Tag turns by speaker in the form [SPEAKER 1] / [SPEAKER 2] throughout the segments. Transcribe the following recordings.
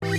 [SPEAKER 1] Yes,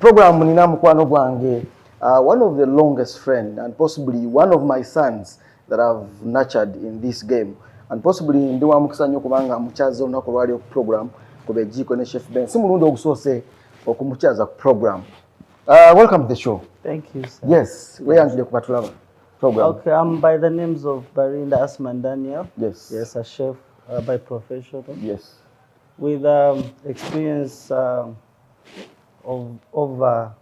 [SPEAKER 1] program nina mukwano gwange, one of the longest friend and possibly one of my sons that I've nurtured in this game, and possibly ndi wa mukisa nnyo kubanga mukyaza olunaku lwali program kube jiko ne Chef Ben si mulundi ogusose okumukyaza program. Welcome to the show.
[SPEAKER 2] Thank you, sir.
[SPEAKER 1] Yes, we are kupatulaba program.
[SPEAKER 2] Okay, I'm by the names of Barinda Asman Daniel.
[SPEAKER 1] Yes.
[SPEAKER 2] Yes, a chef by profession.
[SPEAKER 1] Yes.
[SPEAKER 2] With experience of over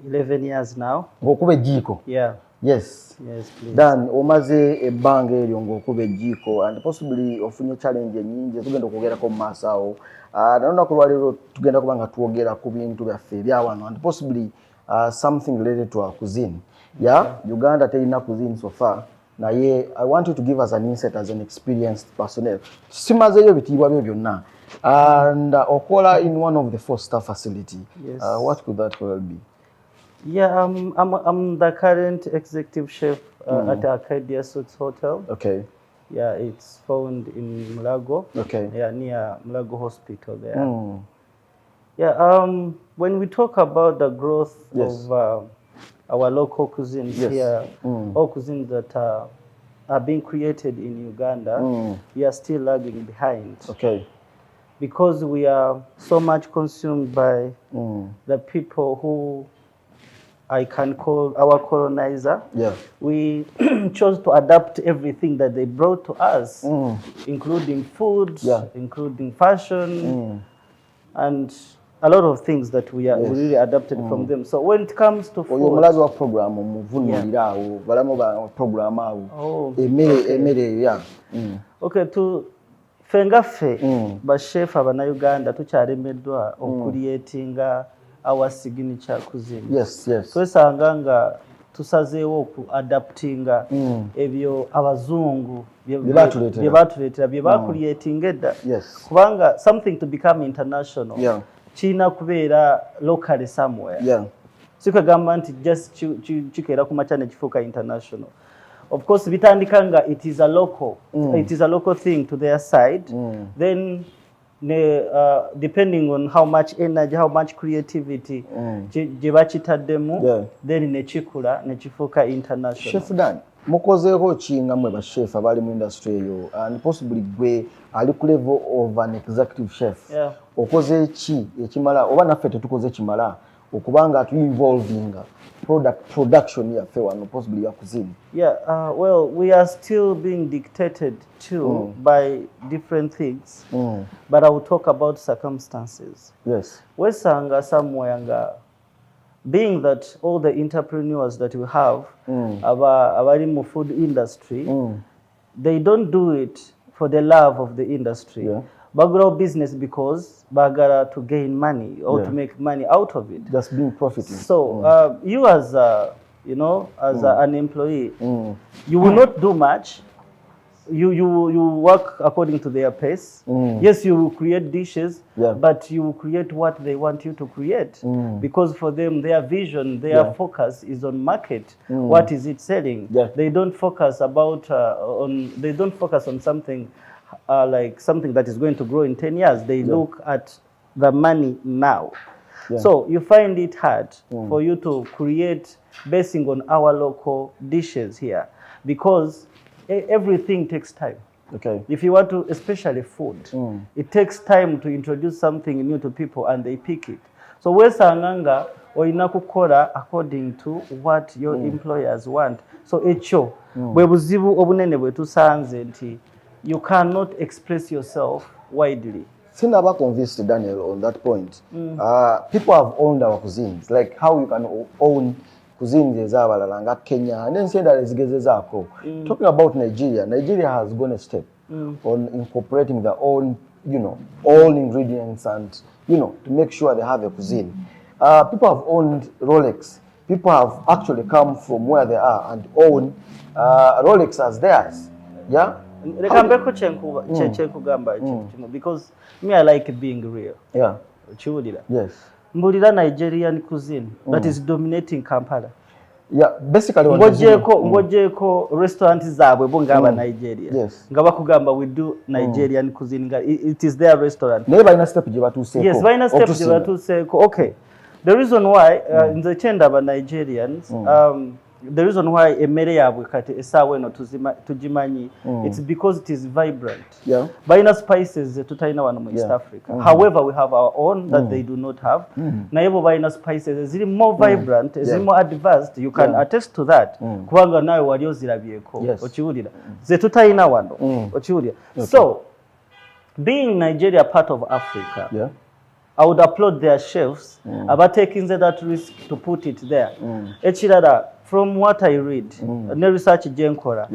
[SPEAKER 2] 11 years now.
[SPEAKER 1] Ngokube jiko.
[SPEAKER 2] Yeah.
[SPEAKER 1] Yes.
[SPEAKER 2] Yes, please.
[SPEAKER 1] Dan omaze ebbanga eryo ngokube jiko and possibly ofunye challenge nyingi tugenda okwogera ko masawo. Naona kulwaliro tugenda kubanga tuogera ku bintu byaffe bya wano and possibly something related to our cuisine. Yeah, Uganda telina cuisine so far. Na ye, I want you to give us an insight as an experienced personnel. Simazeyo bitibwa byo byonna. And Okola in one of the 4-star facility.
[SPEAKER 2] Yes.
[SPEAKER 1] What could that well be?
[SPEAKER 2] Yeah, I'm the current executive chef at Arcadia Suites Hotel.
[SPEAKER 1] Okay.
[SPEAKER 2] Yeah, it's found in Mulago.
[SPEAKER 1] Okay.
[SPEAKER 2] Yeah, near Mulago Hospital there. Yeah, when we talk about the growth of our local cuisines here, all cuisines that are being created in Uganda, we are still lagging behind.
[SPEAKER 1] Okay.
[SPEAKER 2] Because we are so much consumed by the people who I can call our colonizer. Yeah. We chose to adapt everything that they brought to us, including food, including fashion, and a lot of things that we really adapted from them. So when it comes to food, okay, to fengaffe ba chef abana-Uganda tukyaremeddwa okuliyetinga our signature cuisine.
[SPEAKER 1] Yes, yes.
[SPEAKER 2] Twesanga nga tusazeewo okuadaptinga ebyo abazungu bye batuleetera bye bakuliyetinga edda. Kubanga something to become international kirina kubeera locally somewhere. Sikagamba nti just kikeera ku macha ne kifuuka international. Of course, bitandikanga it is a local thing to their side. Then, depending on how much energy, how much creativity, then nechikula nechifuka international.
[SPEAKER 1] Chef Dan, mukozeho chinga mwe ba chef abali mu industry eyo and possibly gwe ali ku level of an executive chef. Okoze chi ekimala oba naffe tetukoze kimala okubanga atu involving production ya fe wano possibly ya cuisine.
[SPEAKER 2] Well, we are still being dictated to by different things, but I will talk about circumstances.
[SPEAKER 1] Yes.
[SPEAKER 2] Wesanga somewhere nga being that all the entrepreneurs that we have abari mu food industry, they don't do it for the love of the industry. Bagura business because bagara to gain money or to make money out of it.
[SPEAKER 1] Just being profiting.
[SPEAKER 2] So you as an employee, you will not do much. You work according to their pace. Yes, you will create dishes, but you will create what they want you to create. Because for them, their vision, their focus is on market. What is it selling? They don't focus they don't focus on something like something that is going to grow in 10 years. They look at the money now. So you find it hard for you to create basing on our local dishes here because everything takes time.
[SPEAKER 1] Okay.
[SPEAKER 2] If you want to, especially food, it takes time to introduce something new to people and they pick it. So wesanganga oyina kukora according to what your employers want. So echo bwe buzibu obunene bwe tusanze nti you cannot express yourself widely.
[SPEAKER 1] Sinaba convinced Daniel on that point. People have owned our cuisines, like how you can own cuisines ezabalala nga Kenya and then say that ezigezezako. Talking about Nigeria, Nigeria has gone a step on incorporating their own, all ingredients and, to make sure they have a cuisine. people have owned Rolex. People have actually come from where they are and own Rolex as theirs. Yeah.
[SPEAKER 2] Because me, I like being real.
[SPEAKER 1] Yeah. Yes.
[SPEAKER 2] Mbulira Nigerian cuisine that is dominating Kampala.
[SPEAKER 1] Yeah, basically
[SPEAKER 2] ngojeko restaurant zaabwe bo ngaba Nigeria.
[SPEAKER 1] Yes.
[SPEAKER 2] Ngaba kugamba we do Nigerian cuisine. It is their restaurant.
[SPEAKER 1] Never in a step je batuseko.
[SPEAKER 2] Yes, by a step je batuseko. Okay. The reason why in the chenda ba Nigerians the reason why emere yabwe kati esawe no tujimanyi it's because it is vibrant.
[SPEAKER 1] Yeah.
[SPEAKER 2] Baina spices tutaina wano mu East Africa. However, we have our own that they do not have. Na yebo baina spices ziri more vibrant, ziri more advanced. You can attest to that. Kubanga nawe wali ozirabyeko. Okiwulira. Ze tutaina wano. Okiwulira. So, being Nigeria part of Africa, I would applaud their chefs about taking that risk to put it there. Echirada, from what I read, no research Jenkora,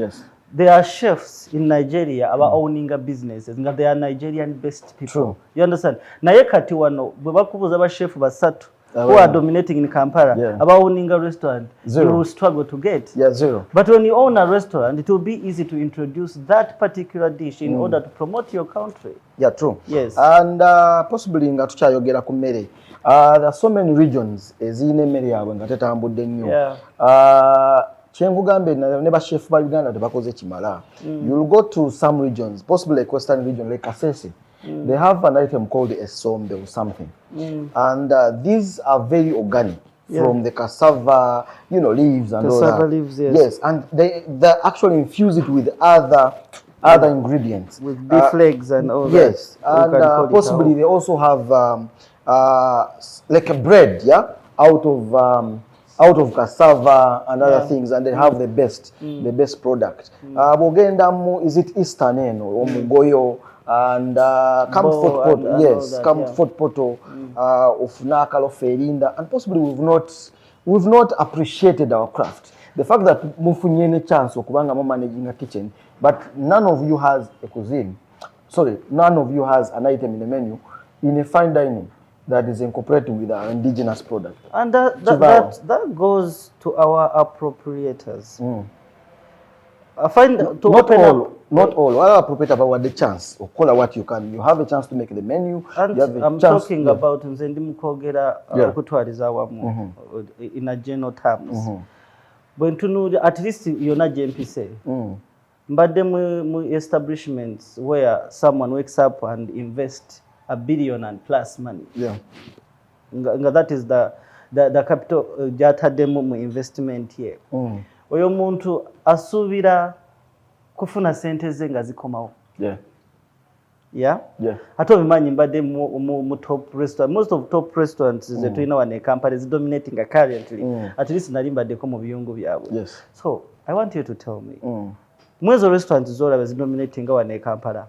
[SPEAKER 2] there are chefs in Nigeria about owning a businesses. They are Nigerian-based people.
[SPEAKER 1] True.
[SPEAKER 2] You understand? Naye kati wano, bwebakubuza ba chef basatu who are dominating in Kampala about owning a restaurant, you will struggle to get.
[SPEAKER 1] Zero.
[SPEAKER 2] But when you own a restaurant, it will be easy to introduce that particular dish in order to promote your country.
[SPEAKER 1] Yeah, true.
[SPEAKER 2] Yes.
[SPEAKER 1] And possibly nga tukyayogera ku mmere. There are so many regions ezine mmere yaabwe nga tetambudde nnyo. Kyenkugambe ne bashefu ba Uganda tebakoze kimala. You'll go to some regions, possibly like Western region like Kasese. They have an item called a sombe or something. And these are very organic from the cassava, leaves and
[SPEAKER 2] cassava
[SPEAKER 1] all that.
[SPEAKER 2] Leaves, yes.
[SPEAKER 1] Yes, and they actually infuse it with other ingredients.
[SPEAKER 2] With beef legs and all that.
[SPEAKER 1] Yes, and possibly they also have like a bread, out of cassava and other things, and they have the best product. Bogenda is it Eastern or Mugoyo and Comfort Poto, yes, Comfort Poto of Nakalo Ferinda, and possibly we've not appreciated our craft. The fact that mufunyene chance okubanga mo managing a kitchen, but none of you has a cuisine. Sorry, none of you has an item in the menu in a fine dining that is incorporated with our indigenous product. And
[SPEAKER 2] that goes to our appropriators. I find
[SPEAKER 1] not all. What appropriate about the chance of call what you can. You have a chance to make the menu.
[SPEAKER 2] And I'm talking about Nzendi Mukogera kutwaliza wamu in a general terms. When to know at least you're not JMPC. But then we establishments where someone wakes up and invests $1 billion and plus money. Yeah. That is the capital jatademu mu investment here. Oyo muntu asubira kufuna sente ze nga zikomawo. Yeah. Ate obimanyi mbadde mu top restaurant. Most of top restaurants ze tulina wane Kampala is dominating currently. At least nali mbaddeko mu biyungu byabwe.
[SPEAKER 1] Yes.
[SPEAKER 2] So I want you to tell me. Mwezo restaurants zola is dominating wane Kampala.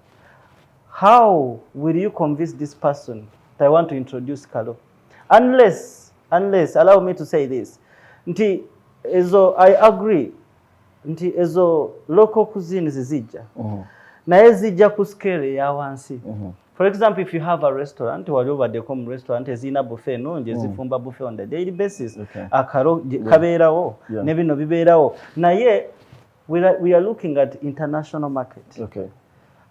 [SPEAKER 2] How will you convince this person that I want to introduce Kalo? Unless, allow me to say this. Nti ezo, I agree. Nti ezo local cuisines zija. Na zija ku scale ya wansi. For example, if you have a restaurant, waliwo badeko restaurant ezina buffet no nje zifumba buffet on the daily basis. Akaro kabeerawo, ne bino bibeerawo. Naye we are looking at international market.
[SPEAKER 1] Okay.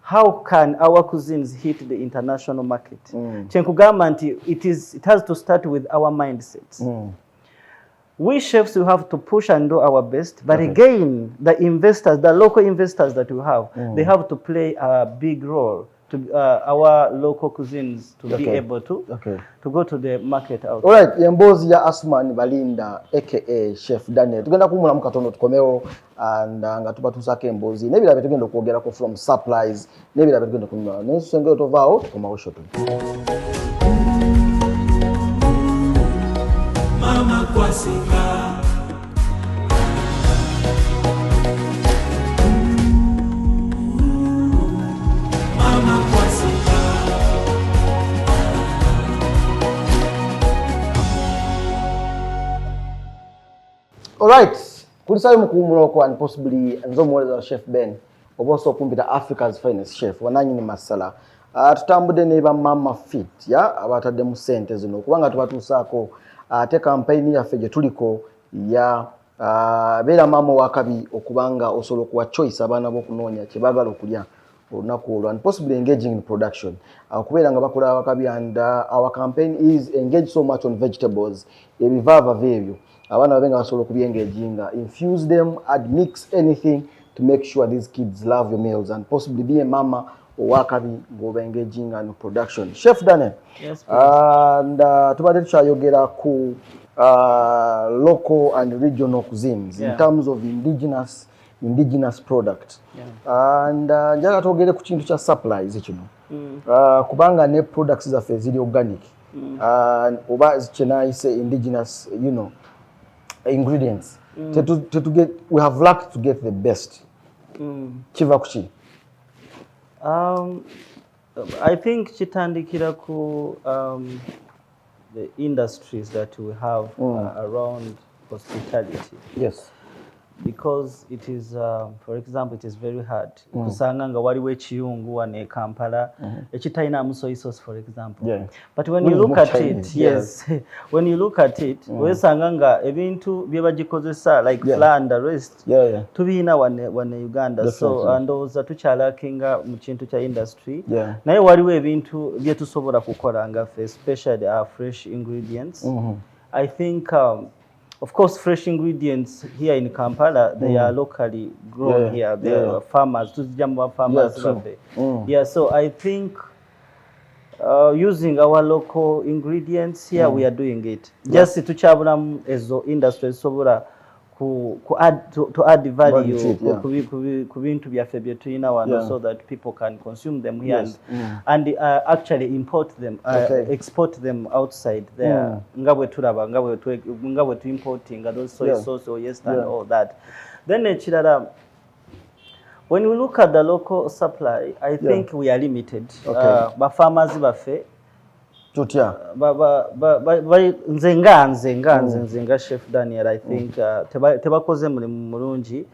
[SPEAKER 2] How can our cuisines hit the international market? Chenkugamba nti it has to start with our mindsets. We chefs will have to push and do our best, but again, the investors, the local investors that we have, they have to play a big role to our local cuisines to be able to go to the market out.
[SPEAKER 1] All right, Yembozi ya Asman Balinda aka Chef Daniel. Tugenda kumula mukatono tukomeo and nga tuba tusake Yembozi. Nebira betugenda kwogera ko from supplies. Nebira betugenda kunywa. Nesenge tovao tukoma shop. Mama kwasika. Alright, kulisayo mukuumuloko and possibly nzomweleza Chef Ben oboso kumpita Africa's finest chef wananyi ni masala tutambude ne ba mama fit ya abatadde mu sente zino kubanga tubatusaako ate campaign yaffe gye tuliko ya beera maama wakabi okubanga osobola okuwa choice abaana b'okunoonya kye baagala okulya olunaku olwo and possibly engaging in production okubeera nga bakola wakabi and our campaign is engage so much on vegetables ebivaava byebyo abaana babe nga basobola okubyengaginga infuse them add mix anything to make sure these kids love your meals and possibly be a mama owakabi ng'oba engaging in production. Chef Daniel,
[SPEAKER 2] yes,
[SPEAKER 1] and tubadde tukyayogera ku local and regional cuisines in terms of indigenous product and njagala twogere ku kintu kya supplies kino kubanga ne products zaffe ziri organic oba kyenayise indigenous ingredients we have lacked to get the best kiva kuki
[SPEAKER 2] I think chitandikira ku the industries that we have around hospitality.
[SPEAKER 1] Yes.
[SPEAKER 2] Because it is, for example, it is very hard. Kusanga nga waliwo ekiyungu wane Kampala, ekitalina soy sauce, for example.
[SPEAKER 1] Yeah.
[SPEAKER 2] But when you look at it, yes, when you look at it, wesanga nga ebintu bye bagikozesa like flour and the rest, tubiina wane Uganda.
[SPEAKER 1] Definitely.
[SPEAKER 2] So ndowooza tukyalakinga mu kintu kya industry. Naye waliwo ebintu bye tusobola kukola nga ffe, especially our fresh ingredients. I think of course, fresh ingredients here in Kampala, they are locally grown here. They are farmers, farmers. So I think using our local ingredients here, we are doing it. Just to chabula ezo industry sobora to add value ku bintu byaffe bye tulina wano so that people can consume them here and actually import them, export them outside there. Nga bwe tulaba, nga bwe tu importing those soy sauce or and all that. Then when we look at the local supply, I think we are limited. Ba farmers baffe
[SPEAKER 1] tutya
[SPEAKER 2] nzenga Chef Daniel, I think tebakoze mulimu mulungi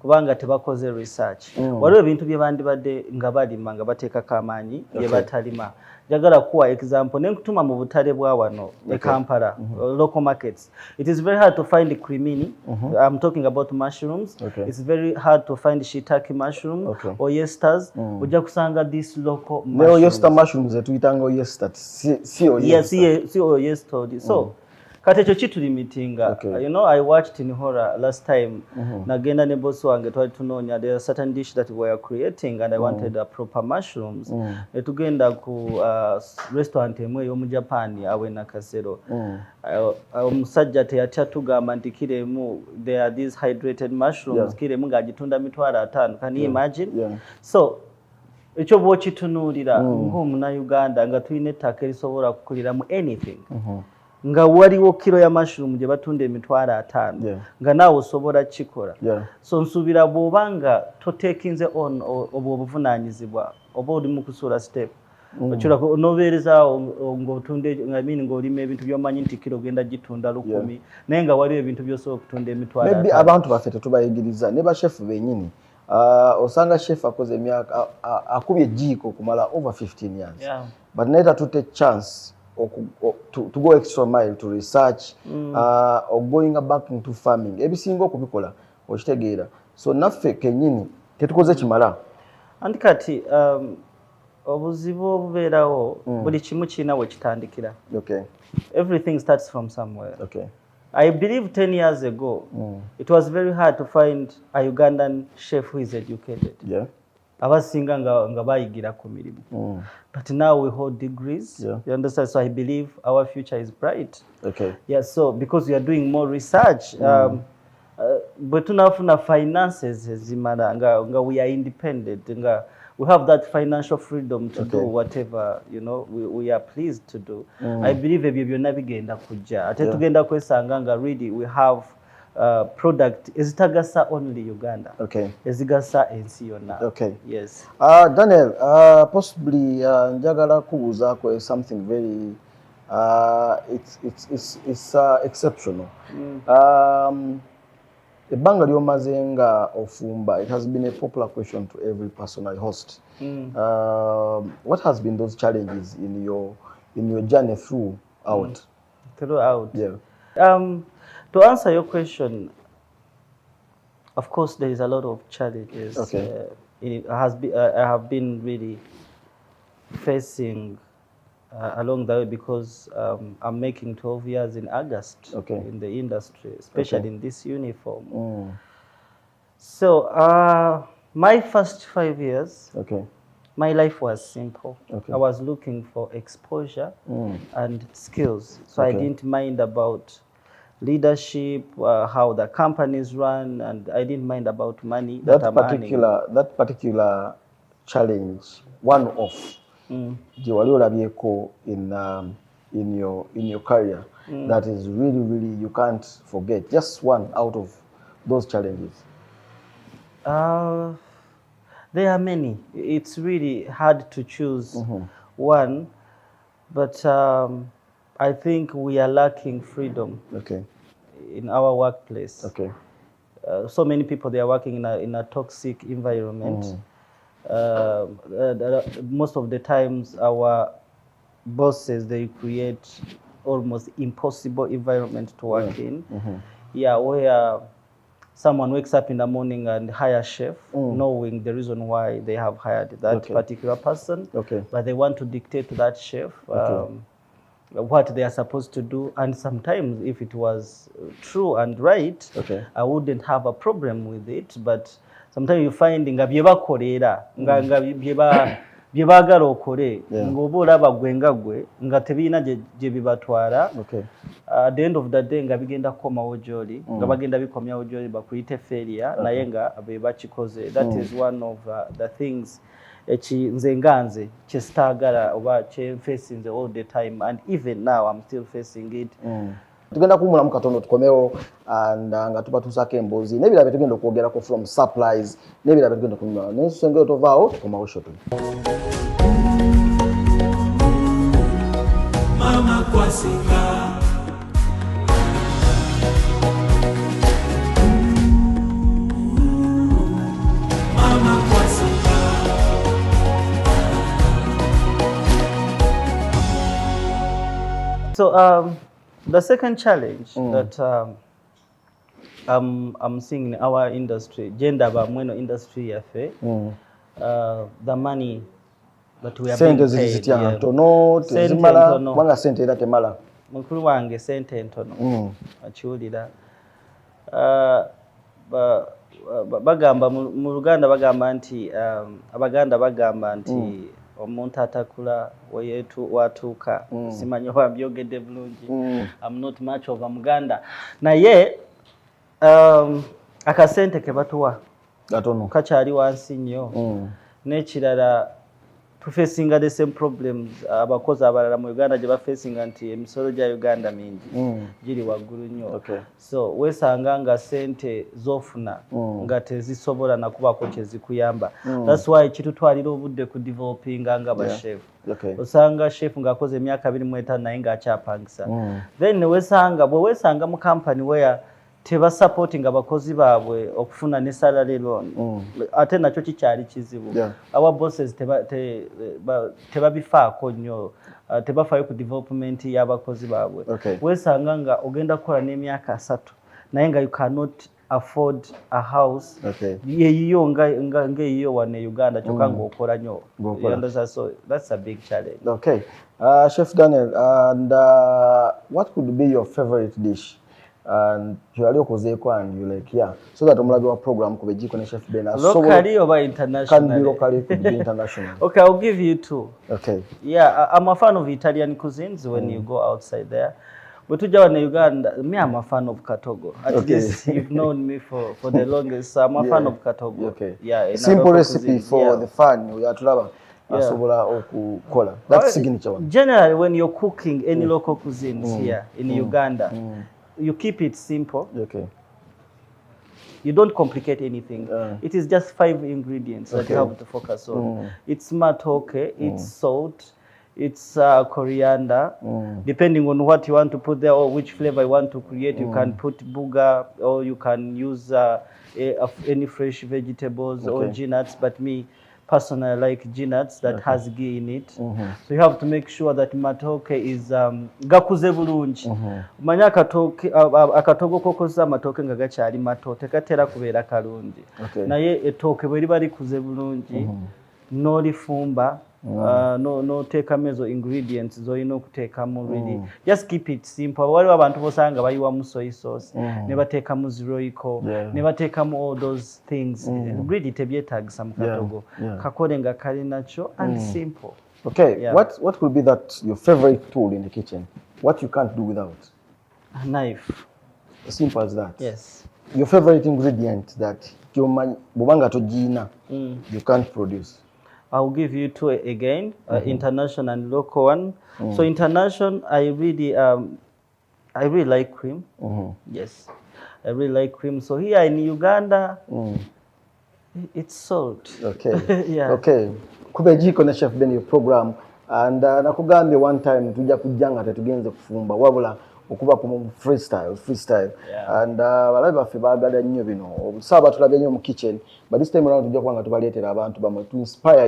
[SPEAKER 2] kubanga tebakoze research. Waliwo ebintu bye bandibadde nga balima nga bateekako amaanyi bye batalima. Njagala kuwa example nenkutuma mu butale bwa wano e Kampala, local markets. It is very hard to find crimini. I'm talking about mushrooms. It's very hard to find shiitake mushroom or oysters. Ojja kusanga this local mushrooms.
[SPEAKER 1] Oyster mushrooms tuyitanga oyster.
[SPEAKER 2] Si oyster. So kati ekyo kitulimitinga. You know, I watched in horror last time. Nagenda ne boss wange twali tunoonya there are certain dish that we are creating and I wanted proper mushrooms. Netugenda ku restaurant emwe y'omu Japan awena kasero. Omusajja teyatya tugamba nti kiremu there are these hydrated mushrooms kiremu ng'agitunda $5,000. Can you imagine? So ekyo bw'okitunuulira ng'omunayuganda nga tulina ettaka erisobola kukuliramu anything. Nga waliwo kilo ya mushroom gye batunda $5,000 nga naawe osobola kikola. So nsuubira bw'obanga toteekinze on obwo obuvunaanyizibwa oba oli mu kusuula step okirako onobeerezaawo ng'olima ebintu by'omanyi nti kilo genda gitunda 10,000 naye nga waliwo ebintu by'osobola okutunda $5,000.
[SPEAKER 1] Maybe abantu baffe tetubayigiriza ne bashefu bennyini osanga chef akoze emyaka akubye ejjiiko okumala over 15 years but naye tatutte chance to go extra mile to research or going back into farming ebisinga okubikola okitegeera so naffe kennyini tetukoze kimala
[SPEAKER 2] anti kati obuzibu obubeerawo buli kimu kirina we kitandikira. Everything starts from somewhere. I believe 10 years ago it was very hard to find a Ugandan chef who is educated. Abasinga nga bayigira ku mirimu. But now we hold degrees. You understand? So I believe our future is bright. So because we are doing more research, but tunafuna finances zimara nga we are independent nga we have that financial freedom to do whatever we are pleased to do. I believe ebyo byonna bigenda kujja ate tugenda kwesanga nga really we have product ezitagasa only Uganda. Ezigasa ensi yonna. Yes.
[SPEAKER 1] Daniel, possibly njagala kubuuzaako something very it's exceptional. Ebbanga ly'omaze nga ofumba, it has been a popular question to every person I host. What has been those challenges in your journey throughout?
[SPEAKER 2] throughout.
[SPEAKER 1] Yeah.
[SPEAKER 2] To answer your question, of course, there is a lot of challenges.
[SPEAKER 1] Okay.
[SPEAKER 2] I have been really facing along the way because I'm making 12 years in August in the industry, especially in this uniform. So my first 5 years, my life was simple. I was looking for exposure and skills. So I didn't mind about leadership, how the companies run, and I didn't mind about money that I'm earning.
[SPEAKER 1] That particular challenge, one of the waliolabieko in your career, that is really you can't forget. Just one out of those challenges.
[SPEAKER 2] There are many. It's really hard to choose one, but I think we are lacking freedom in our workplace. So many people, they are working in a toxic environment. Most of the times our bosses, they create almost impossible environment to work in. Where someone wakes up in the morning and hire a chef, knowing the reason why they have hired that particular person, but they want to dictate to that chef what they are supposed to do. And sometimes if it was true and right, I wouldn't have a problem with it. But sometimes you find nga byebakolera nga byebagala okole ng'oba olaba gwe nga gwe nga tebiina gye bibatwala. At the end of the day nga bigenda kukomawo gy'oli nga bagenda bikomyawo gy'oli bakuyite failure naye nga be bakikoze. That is one of the things nze nga nze kye sitaagala oba kye facing all the time, and even now I'm still facing it.
[SPEAKER 1] Tugenda kumulamu katono tukomewo nga tubatuusako emboozi n'ebirala bye tugenda okwogerako from supplies n'ebirala bye tugenda kunywa naye tusengere tovaawo tukomawo shopping.
[SPEAKER 3] Mama kwasinga
[SPEAKER 2] So the second challenge that I'm seeing in our industry, gender bamweno industry yafe, the money that we are being paid.
[SPEAKER 1] Sente zitya ntono tezimala kubanga sente era temala.
[SPEAKER 2] Mukulu wange sente ntono akiwulira. Bagamba mu Luganda bagamba nti Abaganda bagamba nti omuntu atakula watuuka. Simanyi oba byogedde bulungi. I'm not much of a Muganda. Naye akasente ke batuwa
[SPEAKER 1] gatono
[SPEAKER 2] kakyali wansi nnyo. N'ekirala tufacinga the same problems abakozi abalala mu Uganda gye bafacinga nti emisolo gya Uganda mingi giri waggulu nnyo. So weesanga nga sente z'ofuna nga tezisobola nakubaako kye zikuyamba. That's why kitutwalira obudde ku developinga nga bashef. Osanga chef ng'akoze emyaka 25 naye ng'akyapangisa. Then bwe weesanga mu company where teba supporting abakozi baabwe okufuna ne salary loan, ate nakyo kikyali kizibu. Our bosses teba bifaako nnyo, tebafaayo ku development y'abakozi baabwe. Weesanga nga ogenda kukola n'emyaka 3 naye nga you cannot afford a house yeyiyo ng'eyiyo wano e Uganda kyokka ng'okola nnyo. So that's a big challenge.
[SPEAKER 1] Chef Daniel, and what could be your favorite dish? And you are okozeeko and you like, so that omulabi wa program kube jiko ne Chef Ben
[SPEAKER 2] locally or international?
[SPEAKER 1] Can be locally, could be international.
[SPEAKER 2] Okay, I'll give you two.
[SPEAKER 1] Yeah,
[SPEAKER 2] I'm a fan of Italian cuisines when you go outside there. But tuja in Uganda, me, I'm a fan of Katogo. At least you've known me for the longest, so I'm a fan of Katogo.
[SPEAKER 1] Simple recipe for the fan. We are to love. That's signature one.
[SPEAKER 2] Generally, when you're cooking any local cuisines here in Uganda, you keep it simple. You don't complicate anything. It is just 5 ingredients that you have to focus on. It's matoke, it's salt, it's coriander. Depending on what you want to put there or which flavor you want to create, you can put booger or you can use any fresh vegetables or nuts. But me, personal like G-nuts that has ghee in it. So you have to make sure that matoke is gakuze bulungi. Manya akatogo kokoza matoke nga gakyali mato tekatera kubeera kalungi. Naye ettooke bwe liba likuze bulungi n'olifumba no take mezo ingredients zoyina okuteekamu really just keep it simple. Waliwo abantu bosanga bayiwamu soy sauce ne bateekamu royco ne bateekamu all those things really tebyetaagisa mu katogo kakole nga kali nakyo and simple.
[SPEAKER 1] Okay, what could be that your favorite tool in the kitchen, what you can't do without?
[SPEAKER 2] A knife.
[SPEAKER 1] As simple as that.
[SPEAKER 2] Yes.
[SPEAKER 1] Your favorite ingredient that bubanga tojina you can't produce?
[SPEAKER 2] I'll give you two again, international and local one. So international, I really like cream. Yes, I really like cream. So here in Uganda, it's salt.
[SPEAKER 1] Okay.
[SPEAKER 2] Yeah.
[SPEAKER 1] Okay. Kube jiko na Chef Ben your program and nakugambye one time tujja kujjanga tetugenze kufumba wabula okuba ku freestyle and balabe baffe baagala nnyo bino obusaba tulabye nnyo mu kitchen but this time around tujja kubanga tubaleetera abantu bamwe to inspire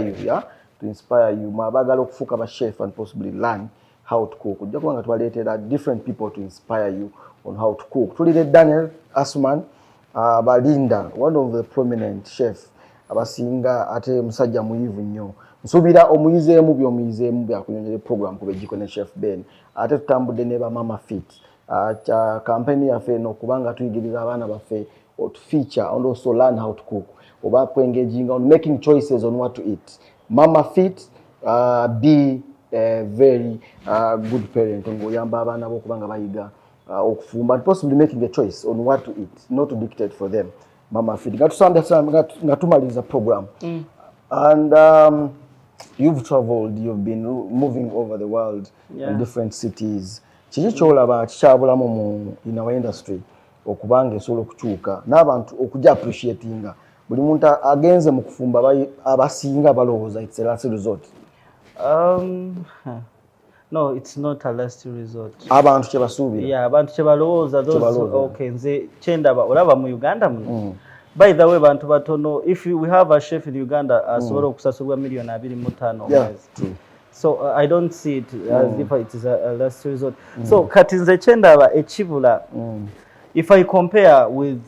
[SPEAKER 1] you baagala okufuuka ba chef and possibly learn how to cook tujja kubanga tubaleetera different people to inspire you on how to cook. Tulire Daniel Asman Balinda, one of the prominent chef abasinga ate musajja muyivu nnyo. Nsubira omuyizeemu by'omuyizeemu byakunyonyera program ku Bejiko ne Chef Ben. Ate tutambudde ne ba Mama Fit. Campaign yaffe eno kubanga tuyigiriza abaana baffe to feature and also learn how to cook. Oba engaging on making choices on what to eat. Mama Fit, be a very good parent. Ngoyamba abaana bo kubanga bayiga okufumba, possibly making a choice on what to eat, not to dictate for them. Mama Fit. Ngatumaliza program. And you've traveled, you've been moving over the world in different cities. Kiki kyolaba kikyabulamu in our industry okubanga esobola okukyuka n'abantu okujja appreciatinga buli muntu agenze mu kufumba abasinga balowooza it's a last resort?
[SPEAKER 2] No, it's not a last resort.
[SPEAKER 1] Abantu kye basuubira.
[SPEAKER 2] Yeah, abantu kye balowooza those okay nze kyendaba olaba mu Uganda muno. By the way, bantu batono, if we have a chef in Uganda, asobola okusasulwa million 25
[SPEAKER 1] Yes,
[SPEAKER 2] so I don't see it as if it is a last resort. So kati nze kyendaba ekibula, if I compare with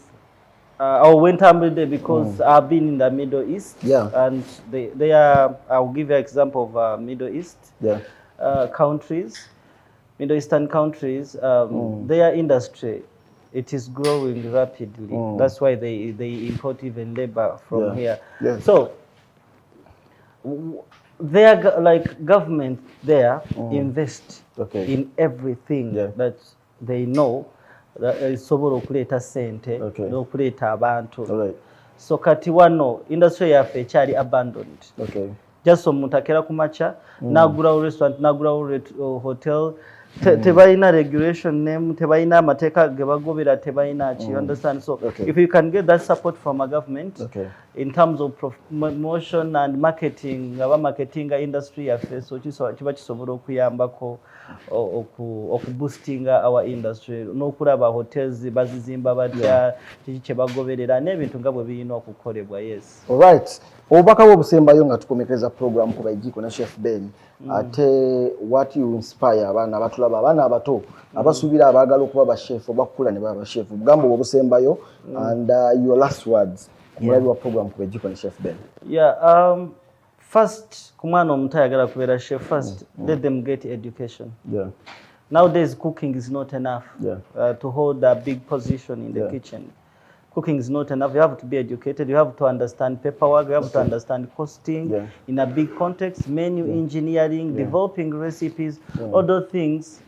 [SPEAKER 2] our Wentambulide, because I've been in the Middle East, and they are, I'll give you an example of Middle East countries, Middle Eastern countries, their industry, it is growing rapidly. That's why they import even labor from here. So they are like government there invest in everything that they know that is sobola okuleeta sente n'okuleeta abantu. So kati wano industry yaffe ekyali abandoned. Just omuntu akera ku makya n'agulawo restaurant n'agulawo hotel tebalina regulation name, tebalina amateeka ge bagobera, tebalina ki, you understand? So if you can get that support from a government in terms of promotion and marketing, aba marketing industry yaffe, so kiba kisobola okuyambako okuboostinga our industry n'okulaba hotels bazizimba batya kiki kye bagoberera n'ebintu nga bwe birina okukolebwa. Yes.
[SPEAKER 1] All right. Obubaka bw'obusembayo nga tukomekereza program ku Bejiko ne Chef Ben, ate what you inspire abaana abatulaba, abaana abato abasuubira abaagala okuba ba chef obakula ne baba chef, obugambo bw'obusembayo and your last words omulabi wa program ku Bejiko ne Chef Ben?
[SPEAKER 2] First, ku mwana omuto ayagala kubeera chef, first let them get education. Nowadays cooking is not enough to hold a big position in the kitchen. Cooking is not enough. You have to be educated. You have to understand paperwork. You have to understand costing in a big context, menu engineering, developing recipes. All those things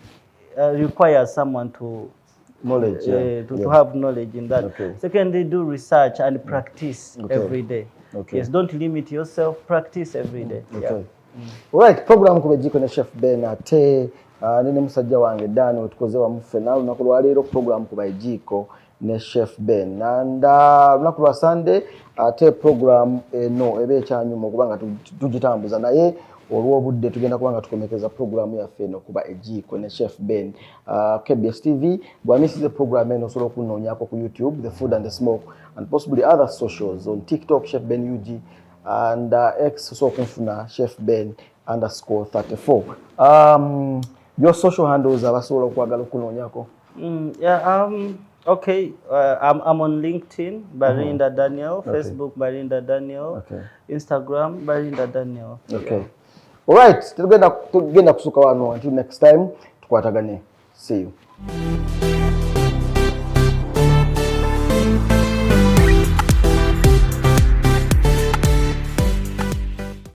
[SPEAKER 2] require someone to
[SPEAKER 1] knowledge,
[SPEAKER 2] to have knowledge in that. Secondly, do research and practice every day. Yes, don't limit yourself. Practice every day.
[SPEAKER 1] All right, program ku Bejiko ne Chef Ben ate nene musajja wange Dani wetukoze wa muffe nawe lunaku lwa leero program ku Bejiko ne Chef Ben and lunaku lwa Sunday ate program eno ebe ekyanyuma okubanga tugitambuza naye olw'obudde tugenda kubanga tukomekeza program yaffe eno kuba Ejiko ne Chef Ben. KBS TV bwamisize program eno osobola okunoonyako ku YouTube, The Food and the Smoke, and possibly other socials on TikTok, Chef Ben UG, and X so kunfuna Chef Ben _34. Your social handles abasobola okwagala okunoonyako.
[SPEAKER 2] Okay, I'm on LinkedIn, Barinda Daniel, Facebook, Barinda Daniel, Instagram, Barinda Daniel.
[SPEAKER 1] Okay. All right, tugenda kusuka wano until next time tukwatagane. See you.